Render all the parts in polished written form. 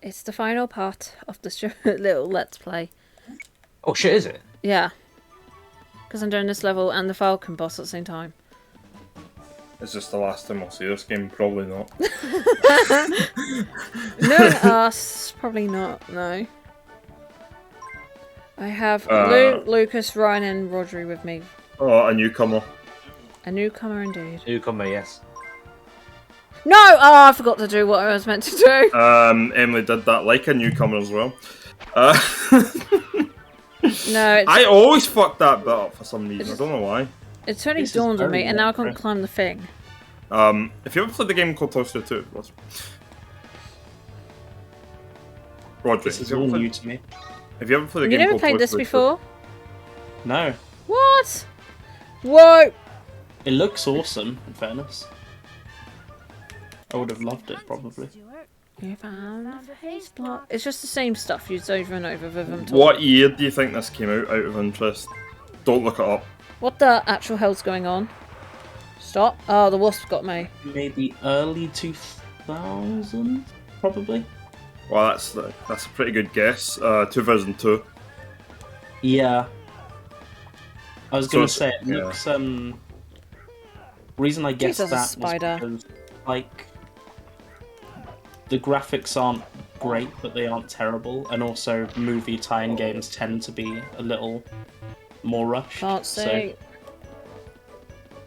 It's the final part of the little Let's Play. Oh shit, is it? Yeah. Because I'm doing this level and the Falcon boss at the same time. Is this the last time I'll see this game? Probably not. Knowing us, probably not, no. I have Lucas, Ryan and Rodri with me. Oh, a newcomer. A newcomer indeed. Newcomer, yes. No! Oh, I forgot to do what I was meant to do. Emily did that like a newcomer as well. No, it's... I always fuck that bit up for some reason. I don't know why. It's only dawned on me, and now I can't climb the thing. If you ever played the game called Toy Story 2, Roger, This is all new to me. have you ever played the You game never called played Toy this Story before? No. What? Whoa! It looks awesome, in fairness. I would have loved it, probably. You found a face block. It's just the same stuff used over and over with them. 2? What year do you think this came out of interest? Don't look it up. What the actual hell's going on? Stop. Oh, the wasp got me. Maybe early 2000s, probably. Well, that's a pretty good guess. 2002. Yeah. I was gonna So say it looks. Reason I guessed Jesus, that spider. was because, like, the graphics aren't great, but they aren't terrible, and also movie tie-in games tend to be a little more rushed. Can't see.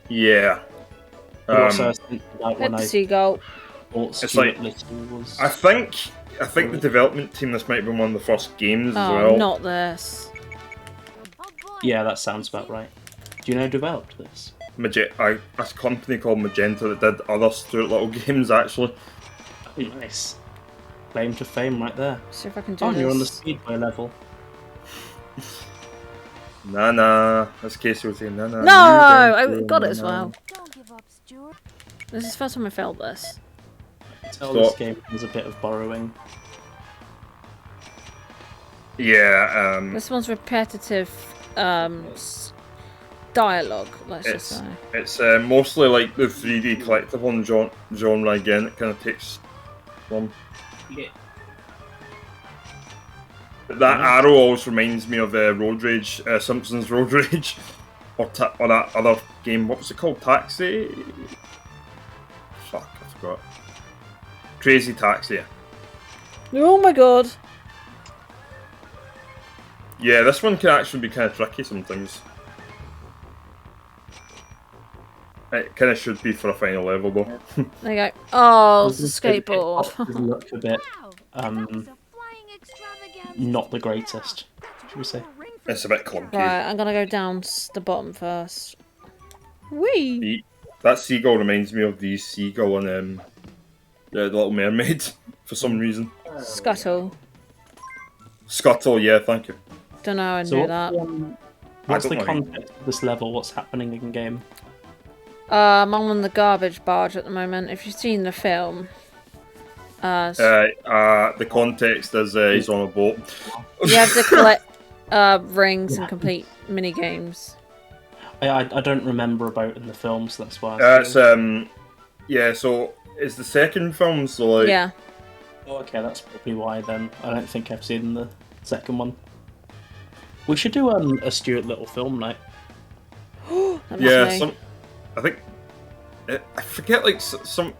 Yeah. But also, I was thinking about Hit when the I seagull. bought It's Stuart like- Little was. I think the development team. This might have been one of the first games as Oh, well. not this. Yeah, that sounds about right. Do you know who developed this? A company called Magenta that did other Stuart Little games actually. Oh, nice. Claim to fame right there. See if I can do Oh, this. you're on the Speedway level. Nah. As Casey was saying, nah. No! I got it as well. Don't give up, Stuart. This is the first time I failed this. I can tell Stop. this game was a bit of borrowing. Yeah. This one's repetitive dialogue, let's just say. It's mostly like the 3D collectible genre again. It kind of takes from. Yeah. That arrow always reminds me of Road Rage, Simpsons Road Rage, or that other game. What was it called? Taxi? Fuck, I forgot. Crazy Taxi. Oh my god. Yeah, this one can actually be kind of tricky sometimes. It kind of should be for a final level though. There you go. Oh, I was it's a gonna say, skateboard. It looked a bit Wow, that was a flying extravaganza. not the greatest, should we say? It's a bit clunky. Right, I'm gonna go down the bottom first. Whee! That seagull reminds me of the seagull in the Little Mermaid for some reason. Scuttle. Scuttle, yeah, thank you. Don't know how I So knew what, that. what's I the don't know. context of this level? What's happening in game? I'm on the garbage barge at the moment. If you've seen the film, The context is he's on a boat. you have to collect rings and complete mini games. I don't remember about in the film, so that's why. It's yeah. So it's the second film. So like Yeah. Oh, okay, that's probably why then. I don't think I've seen the second one. We should do a Stuart Little film night. That yeah. must be. I think I forget like some.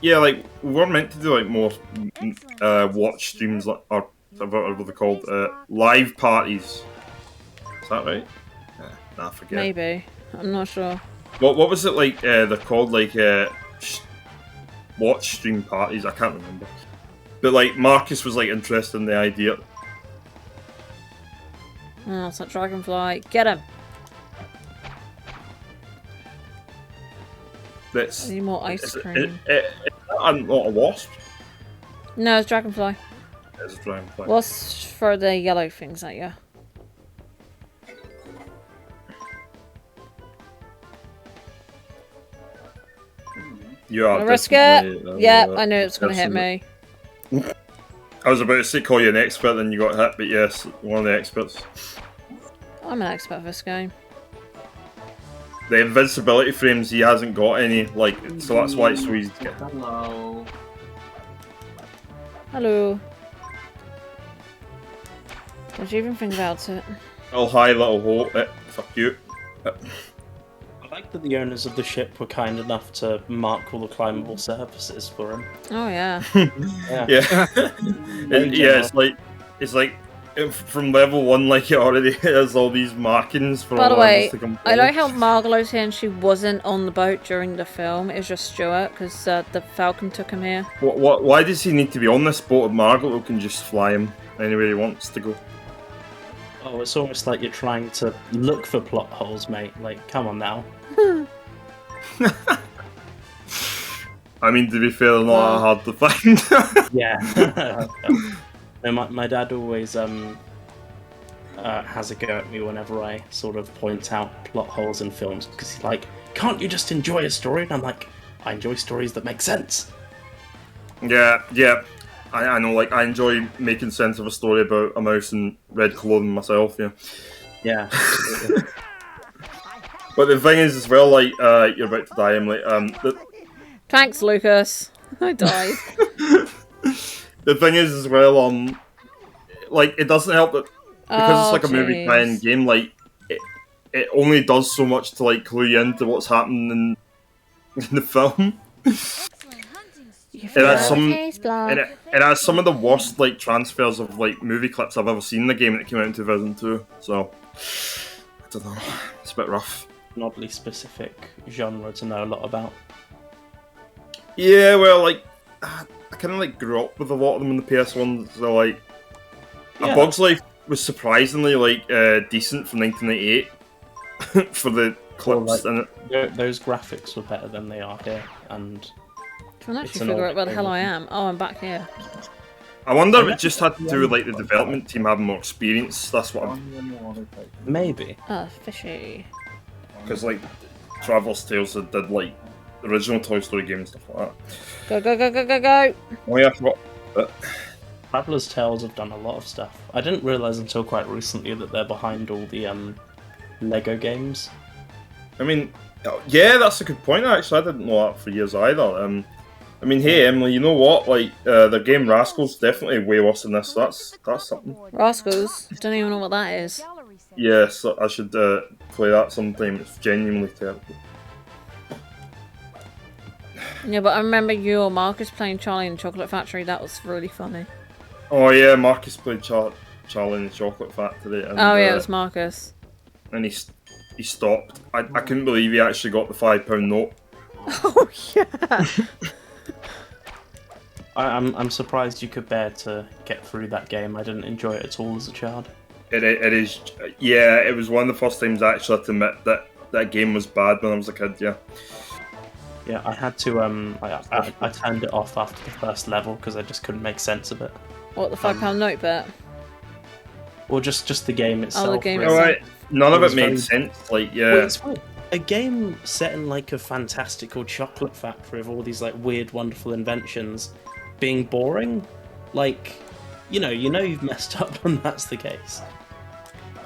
Yeah, like we were meant to do like more watch streams or what are they called? Live parties. Is that right? Nah, I forget. Maybe. I'm not sure. What was it like? They're called like watch stream parties. I can't remember. But like Marcus was like interested in the idea. Oh, it's that dragonfly. Get him! That's I need more ice cream. not a wasp. No, it's dragonfly. It's a dragonfly. What's for the yellow things at you? You are Wanna risk definitely, it? Yeah, I knew it was going to hit me. I was about to say call you an expert, then you got hit, but yes, one of the experts. I'm an expert of this game. The invincibility frames, he hasn't got any, like, so that's why it's so easy to get. Hello. Hello. What do you even think about it? Little high, little low. Fuck you. I like that the owners of the ship were kind enough to mark all the climbable surfaces for him. Oh yeah. Yeah. Yeah. It's like from level 1, like it already has all these markings for By all the the levels way, to come I like forward. how Margalo's here and she wasn't on the boat during the film. It was just Stuart because the Falcon took him here. Why does he need to be on this boat if Margot can just fly him anywhere he wants to go? Oh, it's almost like you're trying to look for plot holes, mate. Like, come on now. I mean, to be fair, they're not that hard to find. Yeah. No, my dad always has a go at me whenever I sort of point out plot holes in films because he's like, "Can't you just enjoy a story?" And I'm like, "I enjoy stories that make sense." Yeah. I know, like, I enjoy making sense of a story about a mouse in red clothing myself, yeah. Yeah. But the thing is, as well, like, you're about to die, Emily. Thanks, Lucas. I died. The thing is, as well, like, it doesn't help that because it's like a movie tie-in game, like, it only does so much to, like, clue you into what's happening in the film. Excellent hunting, Stuart. It has some of the worst, like, transfers of, like, movie clips I've ever seen in the game that came out in 2002, so I don't know, it's a bit rough. An oddly specific genre to know a lot about. Yeah, well, like, I kind of, like, grew up with a lot of them in the PS1, so, like, Yeah. A Bug's Life was surprisingly, like, decent for 1998 for the clips in it. Those graphics were better than they are here, and Can I It's actually an figure old out where the hell thing. I am? Oh, I'm back here. I wonder if it just had to do with, like, the development team having more experience, that's what I'm... maybe. Oh, fishy. Because, like, Traveler's Tales did, like, the original Toy Story game and stuff like that. Go. Oh yeah, I forgot. But Traveler's Tales have done a lot of stuff. I didn't realise until quite recently that they're behind all the Lego games. I mean, yeah, that's a good point, actually. I didn't know that for years either. I mean, hey, Emily, you know what? Like, the game Rascal's definitely way worse than this. That's something. Rascals. Don't even know what that is. Yes, I should play that sometime. It's genuinely terrible. Yeah, but I remember you or Marcus playing Charlie in the Chocolate Factory. That was really funny. Oh yeah, Marcus played Charlie in the Chocolate Factory. And, Oh yeah, it was Marcus. and he stopped. I couldn't believe he actually got the £5 note. Oh yeah. I'm surprised you could bear to get through that game. I didn't enjoy it at all as a child. It is, yeah. It was one of the first times actually I had to admit that that game was bad when I was a kid. Yeah. Yeah, I had to I turned it off after the first level because I just couldn't make sense of it. What, the £5 note bet? Or just the game itself. game really. All right. None of It was it made very- sense. Like, Well, yeah. it's weird. A game set in like a fantastical chocolate factory of all these like weird, wonderful inventions being boring, like you know you've messed up when that's the case.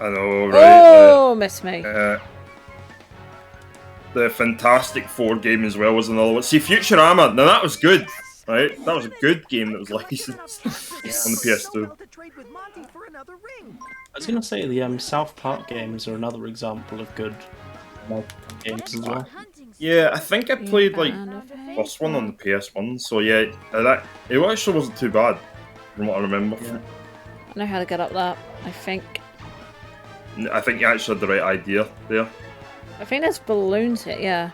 I know, right? Oh, miss me. The Fantastic Four game as well was another one. See, Futurama. Now that was good, right? That was a good game that was licensed on the PS2. I was gonna say the South Park games are another example of good games as well. Yeah, I think I played like And of first one on the PS1. So yeah, that it actually wasn't too bad from what I remember. Yeah. I know how to get up that, I think. I think you actually had the right idea there. I think there's balloons here, yeah.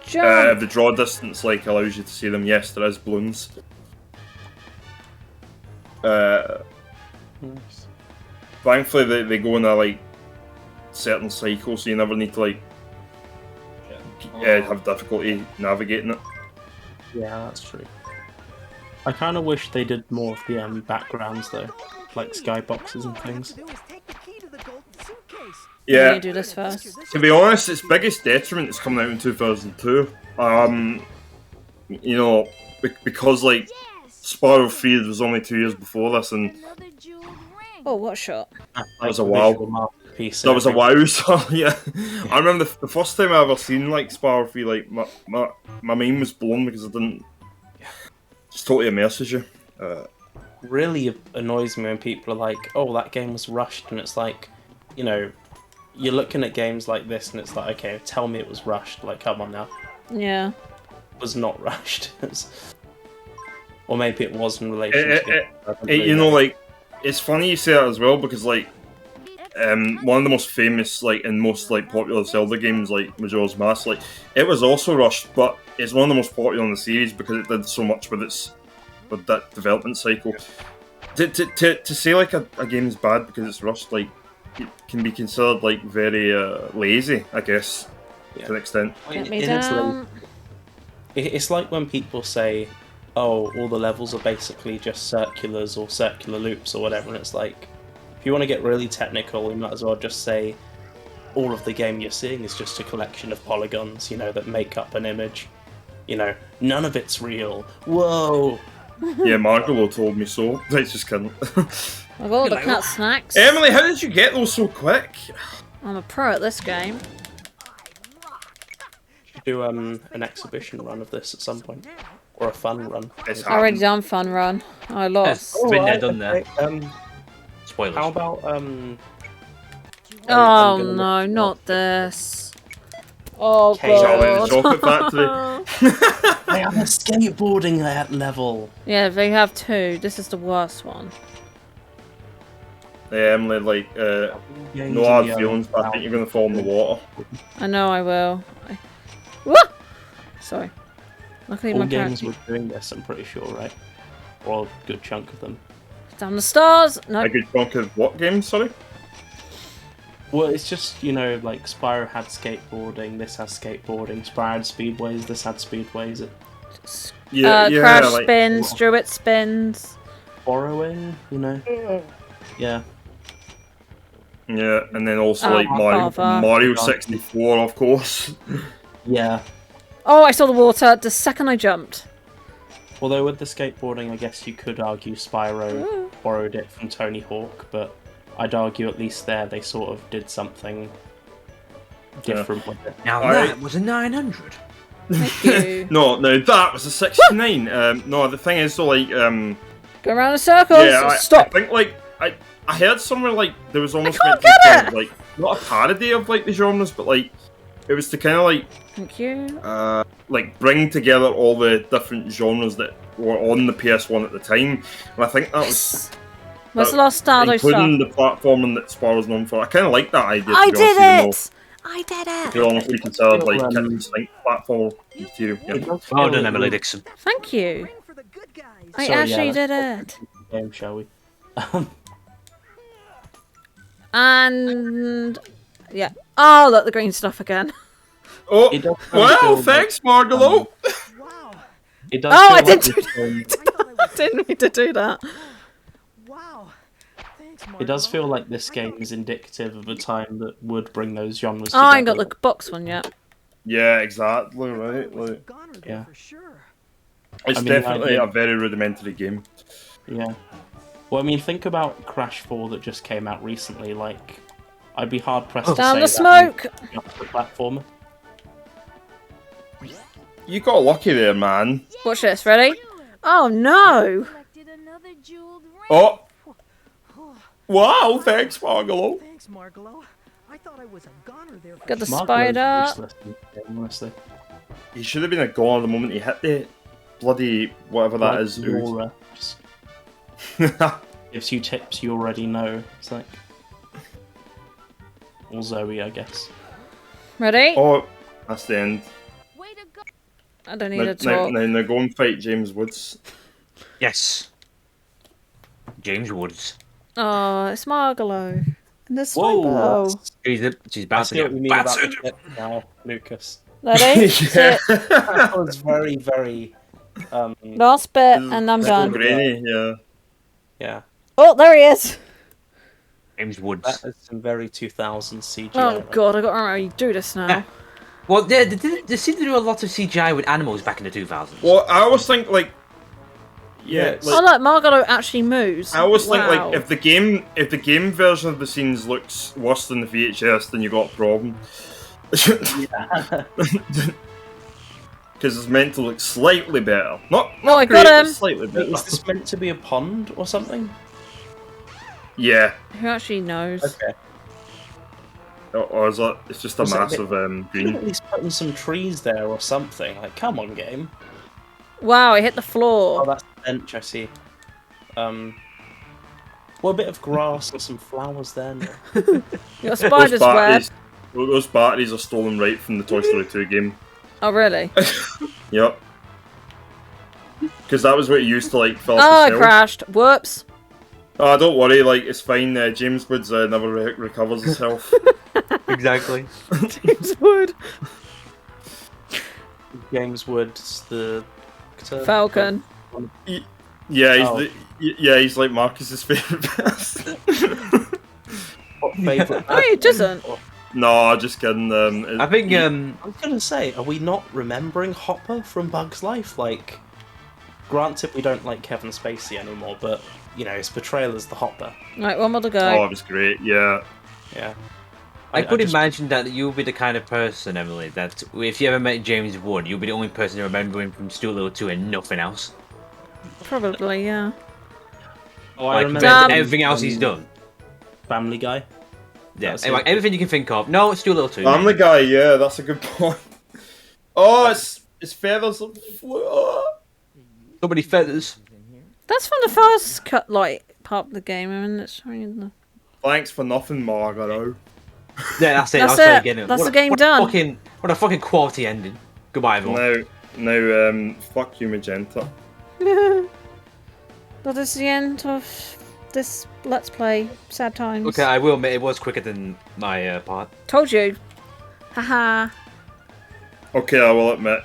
Jump! The draw distance like allows you to see them. Yes, there is balloons. Nice. Thankfully, they go in a like certain cycle, so you never need to like have difficulty navigating it. Yeah, that's true. I kind of wish they did more of the backgrounds though, like skyboxes and things. Yeah, You do this first. to be honest, its biggest detriment is coming out in 2002. You know, because like Spiral 3 was only 2 years before this, and Another jeweled ring. Oh, what shot? that was a wow. That was a wow. So yeah, I remember the first time I ever seen like Spiral 3, like my mind was blown because I didn't. Just totally immerses you. really annoys me when people are like, "Oh, that game was rushed," and it's like, you know, you're looking at games like this, and it's like, okay, tell me it was rushed. Like, come on now, Yeah. it was not rushed. Or maybe it was in relation to You know, like, it's funny you say that as well, because, like, one of the most famous, like, and most, like, popular Zelda games, like Majora's Mask, like, it was also rushed, but it's one of the most popular in the series because it did so much with that development cycle. To say, like, a game's bad because it's rushed, like, it can be considered, like, very lazy, I guess, to an extent. Get me It is down. It's like when people say, "Oh, all the levels are basically just circulars or circular loops or whatever," and it's like, if you want to get really technical, you might as well just say all of the game you're seeing is just a collection of polygons, you know, that make up an image. You know, none of it's real. Whoa! Yeah, Margolo told me so. It's just kidding. I've got all the cat snacks. Emily, how did you get those so quick? I'm a pro at this game. Should do an exhibition run of this at some point, or a fun run. It's I already happened. done fun run. I lost. Been there, done there. Okay, Spoilers. how about Oh I'm gonna no, look not this. Oh Okay. Charlie the god. Chocolate Factory. I have a skateboarding level. Yeah, they have two. This is the worst one. Yeah, Emily, like, no hard feelings, but I think you're going to fall in the water. I know I will. What? Sorry. Luckily All my games character. were doing this, I'm pretty sure, right? Or a good chunk of them. Down the stars. No. A good chunk of what game, sorry? Well, it's just, you know, like Spyro had skateboarding, this has skateboarding. Spyro had speedways, this had speedways. Crash like, spins. Stuart spins. Borrowing, you know? Yeah. yeah, and then also, Oh, like, Mario bother. 64, of course. Yeah. Oh, I saw the water the second I jumped. Although with the skateboarding, I guess you could argue Spyro borrowed it from Tony Hawk, but I'd argue at least there they sort of did something different with it. Now I- that was a 900. Thank you. No, that was a 69. No, the thing is, though, like, Go around in circles. yeah, I Stop. think, like, I heard somewhere, like, there was almost can't meant to be get kind of, like, not a parody of, like, the genres, but, like, it was to kind of, like, Thank you. like, bring together all the different genres that were on the PS1 at the time. And I think that was Where's the last Stardew including stuff? the platforming that Spyro's known for. I kind of like that idea. I to be honest, even did though it! I did it! They're honestly considered like Um, kitchen sink platform material. It Yeah. does Well feel done, like Emily we- Dixon. Thank you. I Sorry, yeah, actually did let's it. Game, shall we? And yeah. Oh, look, the green stuff again. Oh, It does feel well, like- thanks, Margolo. It does Oh, feel I like did this game- I didn't mean to do that. Wow. Thanks, It does Marlo. feel like this game is indicative of a time that would bring those genres Oh, together. I ain't got the box one yet. Yeah, exactly right. It was a Like, goner there Yeah. for sure. it's I mean, definitely I a very rudimentary game. Yeah. Well, I mean, think about Crash 4 that just came out recently. Like, I'd be hard pressed to Down say the that smoke! just a platformer. You got lucky there, man. Watch this, ready? Oh no! Collected another jeweled ring. Oh, wow, thanks, Margolo. Thanks, Margolo. I thought I was a goner there for Got the sure. Mark spider. was useless in this game, honestly. He should have been a goner the moment he hit the bloody whatever that Like is. ooze. Laura just gives you tips you already know. It's like... Or Zoe, I guess. Ready? Oh, that's the end. Way to go. I don't need Now, to now, talk. now go and fight James Woods. Yes. James Woods. Oh, it's Margalo. And the Whoa! Swimbo. She's I bouncing see what you it. mean about Bouncing the tip now, Lucas. Ready? Yeah. That was very, very... Last bit, and I'm So done. grainy, yeah. yeah. Oh, there he is! James Woods. That is some very 2000s CGI. Oh right? god, I gotta remember how you do this now. Well, they seem to do a lot of CGI with animals back in the 2000s. Well, I always think like, yeah, Yes. Oh like, look, Margalo actually moves. I always think Wow. like if the game version of the scenes looks worse than the VHS, then you got a problem. Because because it's meant to look slightly better. Not Oh, I great, got him. but slightly Wait, better. is this meant to be a pond or something? Yeah. Who actually knows? Okay. Or is it? It's just a Was it a massive Could green. at least putting some trees there or something. Like, come on, game. Wow, I hit the Oh, floor. that's the bench, I see. Well, a bit of grass and some flowers there. No? You got spider's web. Those batteries are stolen right from the Toy Story 2 game. Oh, really? Yep. Because that was what you used to like fill Oh, up I the cells. crashed. Whoops. Oh, don't worry, like it's fine. James Woods never recovers his health. Exactly. James Wood. James Woods, the Falcon. Yeah, he's like Marcus's favourite person. What favourite? Oh, he doesn't. No, just kidding. I think I was gonna say, are we not remembering Hopper from Bug's Life? Like, granted, we don't like Kevin Spacey anymore, but you know his portrayal as the Hopper. Right, one more to go. Oh, it was great. Yeah. Yeah. I could just- imagine that you'll be the kind of person, Emily, that if you ever met James Wood, you'll be the only person to remember him from Stuart Little 2 and nothing else. Probably, yeah. Oh, I Like, remember compared to Damn. everything else he's done. Family Guy. Yeah, That's anyway, it. everything you can think of. No, it's Stuart Little 2. I'm the mate. guy. Yeah, that's a good point. Oh, it's feathers. So many feathers. That's from the first cut, like, part of the game. I mean, it's showing the... Thanks for nothing, Margot. Yeah, that's it. That's I'll say it. again. That's What the a- game what done. What a fucking quality ending. Goodbye, everyone. Now, fuck you, Magenta. That is the end of this Let's Play. Sad times. Okay, I will admit it was quicker than my part. Told you. Haha. Okay, I will admit,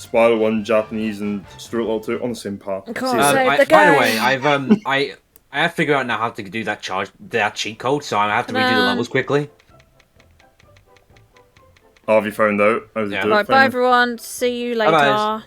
Spiral 1 Japanese and Stuart Little 2 on the same part. Can't See, say- Save the By the game. way, I have to figure out now how to do that cheat code, so I have to redo the Ta-da. levels quickly. how have you found out? How did you Yeah. do it? Right, bye finally? everyone. See you later. Bye-bye.